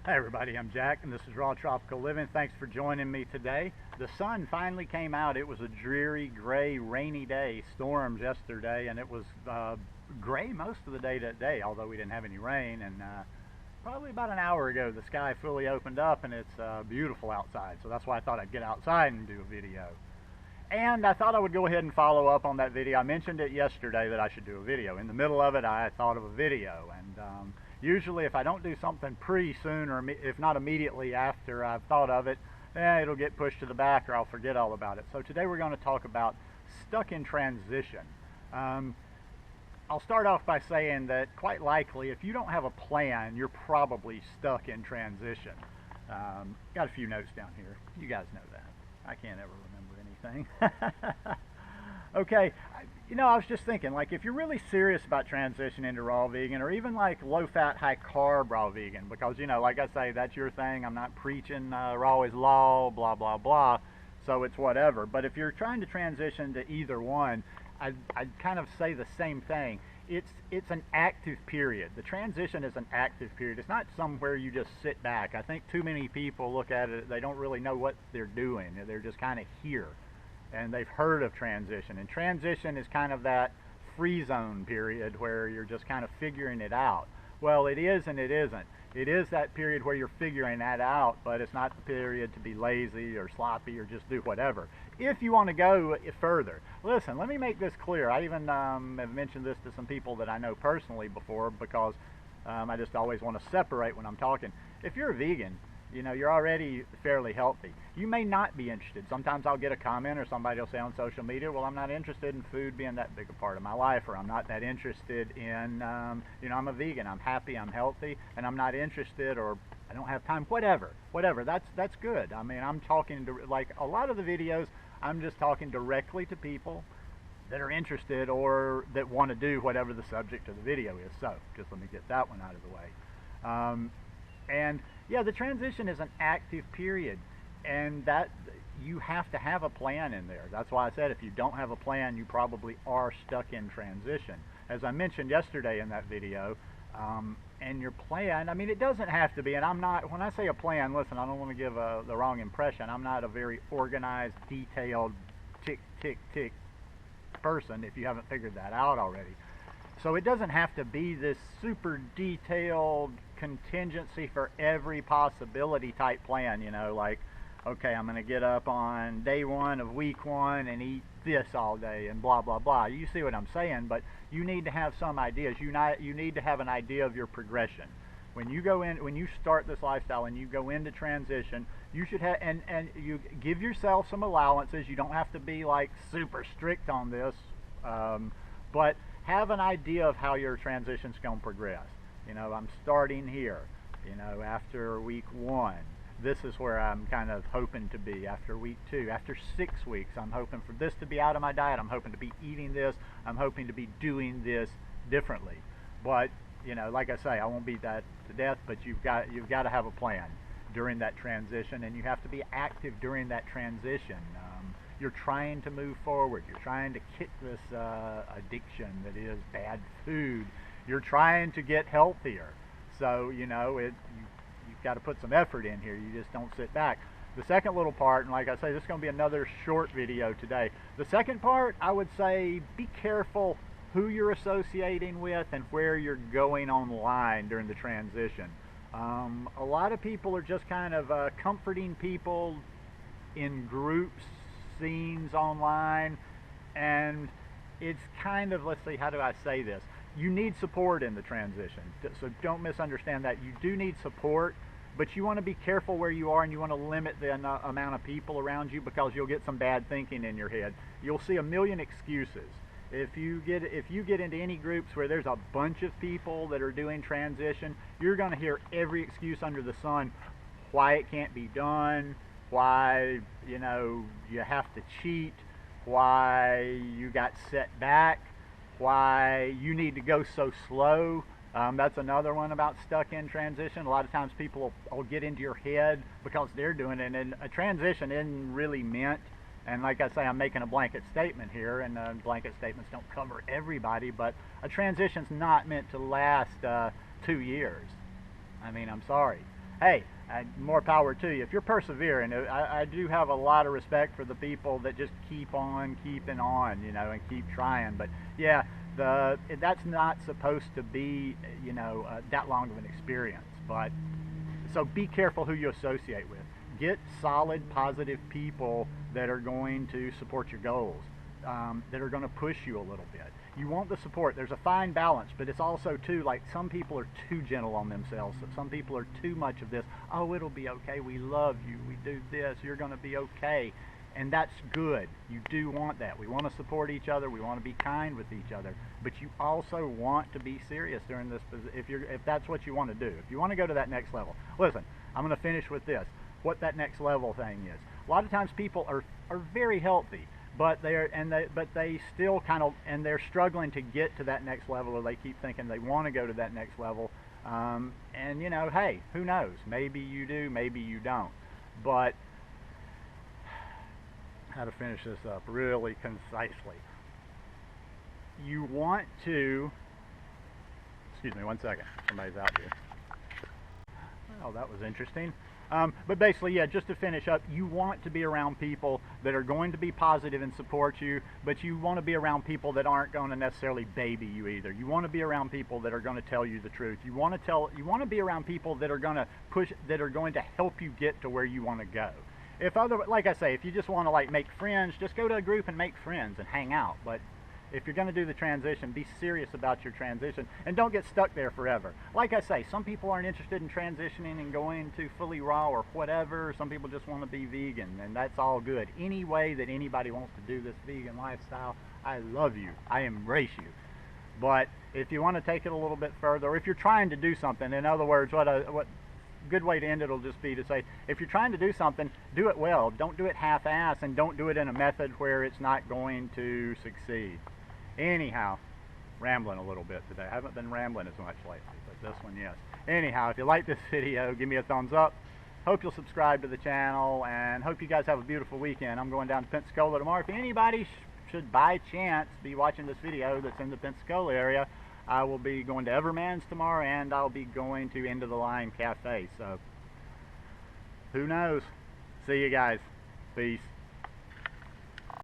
Hi everybody, I'm Jack and this is Raw Tropical Living. Thanks for joining me today. The sun finally came out. It was a dreary, gray, rainy day. Storms yesterday, and it was gray most of the day that day, although we didn't have any rain. And probably about an hour ago the sky fully opened up and it's beautiful outside. So that's why I thought I'd get outside and do a video. And I thought I would go ahead and follow up on that video. I mentioned it yesterday that I should do a video. In the middle of it I thought of a video, and usually if I don't do something pretty soon, or if not immediately after I've thought of it, it'll get pushed to the back or I'll forget all about it. So today we're going to talk about stuck in transition. I'll start off by saying that quite likely if you don't have a plan, you're probably stuck in transition. Got a few notes down here. You guys know that. I can't ever remember anything. Okay, I was just thinking, like, if you're really serious about transitioning to raw vegan, or even like low-fat, high-carb raw vegan, because, like I say, that's your thing. I'm not preaching raw is law, blah, blah, blah, so it's whatever. But if you're trying to transition to either one, I'd kind of say the same thing. It's an active period. The transition is an active period. It's not somewhere you just sit back. I think too many people look at it, they don't really know what they're doing. They're just kind of here. And they've heard of transition, and transition is kind of that free zone period where you're just kind of figuring it out. Well, it is and it isn't. It is that period where you're figuring that out, but it's not the period to be lazy or sloppy or just do whatever. If you want to go further, listen, let me make this clear. I even have mentioned this to some people that I know personally before, because I just always want to separate when I'm talking. If you're a vegan, you're already fairly healthy. You may not be interested. Sometimes I'll get a comment or somebody will say on social media, well, I'm not interested in food being that big a part of my life, or I'm not that interested in, I'm a vegan, I'm happy, I'm healthy, and I'm not interested, or I don't have time, whatever, that's good. I mean, I'm talking to, like a lot of the videos, I'm just talking directly to people that are interested or that want to do whatever the subject of the video is. So just let me get that one out of the way. And yeah, the transition is an active period, and that you have to have a plan in there. That's why I said if you don't have a plan, you probably are stuck in transition. As I mentioned yesterday in that video, and your plan, I mean, it doesn't have to be, and I'm not, when I say a plan, listen, I don't want to give the wrong impression. I'm not a very organized, detailed, tick, tick, tick person, if you haven't figured that out already. So it doesn't have to be this super detailed contingency for every possibility type plan, like, okay, I'm going to get up on day 1 of week 1 and eat this all day and blah, blah, blah. You see what I'm saying? But you need to have some ideas. You need to have an idea of your progression. When you go in, when you start this lifestyle and you go into transition, you should have, and you give yourself some allowances. You don't have to be like super strict on this, but have an idea of how your transition's going to progress. I'm starting here, after week 1. This is where I'm kind of hoping to be after week 2. After 6 weeks, I'm hoping for this to be out of my diet. I'm hoping to be eating this. I'm hoping to be doing this differently. But, like I say, I won't beat that to death, but you've got to have a plan during that transition, and you have to be active during that transition. You're trying to move forward. You're trying to kick this addiction that is bad food. You're trying to get healthier. So, you've got to put some effort in here. You just don't sit back. The second little part, and like I say, this is going to be another short video today. The second part, I would say, be careful who you're associating with and where you're going online during the transition. A lot of people are just kind of comforting people in groups, scenes online, and it's kind of, let's see, how do I say this? You need support in the transition, so don't misunderstand that. You do need support, but you want to be careful where you are, and you want to limit the amount of people around you, because you'll get some bad thinking in your head. You'll see a million excuses. If you get into any groups where there's a bunch of people that are doing transition, you're going to hear every excuse under the sun why it can't be done, why you have to cheat, why you got set back, why you need to go so slow. That's another one about stuck in transition. A lot of times people will get into your head because they're doing it, and a transition isn't really meant, and like I say, I'm making a blanket statement here, and blanket statements don't cover everybody, but a transition's not meant to last 2 years. I mean, I'm sorry. hey, more power to you. If you're persevering, I do have a lot of respect for the people that just keep on keeping on, you know, and keep trying. But yeah, that's not supposed to be, you know, that long of an experience. But so be careful who you associate with. Get solid, positive people that are going to support your goals, that are going to push you a little bit. You want the support. There's a fine balance, but it's also too, like, some people are too gentle on themselves. Some people are too much of this. Oh, it'll be okay. We love you. We do this. You're going to be okay. And that's good. You do want that. We want to support each other. We want to be kind with each other. But you also want to be serious during this, if that's what you want to do. If you want to go to that next level. Listen, I'm going to finish with this. What that next level thing is. A lot of times people are very healthy, but they still kind of, and they're struggling to get to that next level, or they keep thinking they want to go to that next level. And you know, hey, who knows? Maybe you do, maybe you don't. But how to finish this up really concisely. You want to, excuse me one second, somebody's out here. Oh, that was interesting. But basically, yeah, just to finish up, you want to be around people that are going to be positive and support you, but you want to be around people that aren't going to necessarily baby you either. You want to be around people that are going to tell you the truth. You want to be around people that are going to push, that are going to help you get to where you want to go. Like I say, if you just want to like make friends, just go to a group and make friends and hang out. But if you're going to do the transition, be serious about your transition and don't get stuck there forever. Like I say, some people aren't interested in transitioning and going to fully raw or whatever. Some people just want to be vegan, and that's all good. Any way that anybody wants to do this vegan lifestyle, I love you. I embrace you. But if you want to take it a little bit further, or if you're trying to do something, in other words, what good way to end it will just be to say, if you're trying to do something, do it well. Don't do it half-ass, and don't do it in a method where it's not going to succeed. Anyhow, rambling a little bit today. I haven't been rambling as much lately, but this one, yes. Anyhow, if you like this video, give me a thumbs up. Hope you'll subscribe to the channel, and hope you guys have a beautiful weekend. I'm going down to Pensacola tomorrow. If anybody should by chance be watching this video that's in the Pensacola area, I will be going to Everman's tomorrow, and I'll be going to End of the Line Cafe. So, who knows? See you guys. Peace.